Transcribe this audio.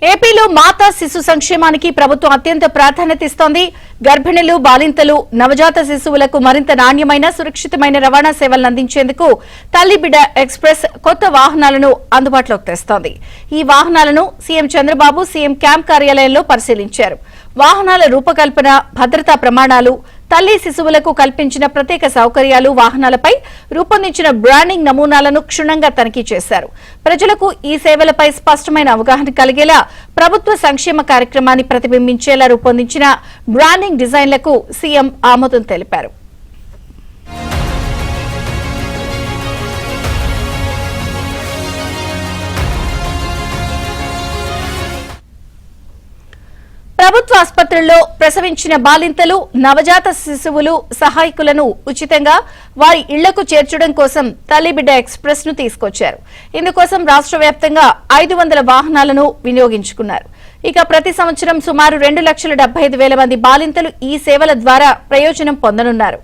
ఏపీలో మాతా శిశు సంక్షేమానికి ప్రభుత్వం అత్యంత ప్రాధాన్యత ఇస్తోంది. గర్భిణులు, బాలింతలు, నవజాత శిశువులకు మరింత నాణ్యమైన, సురక్షితమైన రవాణా సేవలను అందించేందుకు తల్లి బిడ్డ ఎక్స్ప్రెస్ కొత్త వాహనాలను అందుబాటులోకి తెస్తోంది. ఈ వాహనాలను సీఎం చంద్రబాబు సీఎం క్యాంప్ కార్యాలయంలో పరిశీలించారు. వాహనాల రూపకల్పన, భద్రతా ప్రమాణాలు, తల్లి శిశువులకు కల్పించిన ప్రత్యేక సౌకర్యాలు, వాహనాలపై రూపొందించిన బ్రాండింగ్ నమూనాలను క్షుణ్ణంగా తనిఖీ చేశారు. ప్రజలకు ఈ సేవలపై స్పష్టమైన అవగాహన కలిగేలా ప్రభుత్వ సంక్షేమ కార్యక్రమాన్ని ప్రతిబింబించేలా రూపొందించిన బ్రాండింగ్ డిజైన్లకు సీఎం ఆమోదం తెలిపారు. ప్రభుత్వ ఆసుపత్రుల్లో ప్రసవించిన బాలింతలు, నవజాత శిశువులు సహాయకులను ఉచితంగా వారి ఇళ్లకు చేర్చడం కోసం తల్లి బిడ్డ ఎక్స్ప్రెస్ ను తీసుకొచ్చారు. ఇందుకోసం రాష్ట్ర వ్యాప్తంగా 500 వాహనాలను వినియోగించుకున్నారు. ఇక ప్రతి సంవత్సరం సుమారు 2,75,000 మంది బాలింతలు ఈ సేవల ద్వారా ప్రయోజనం పొందనున్నారు.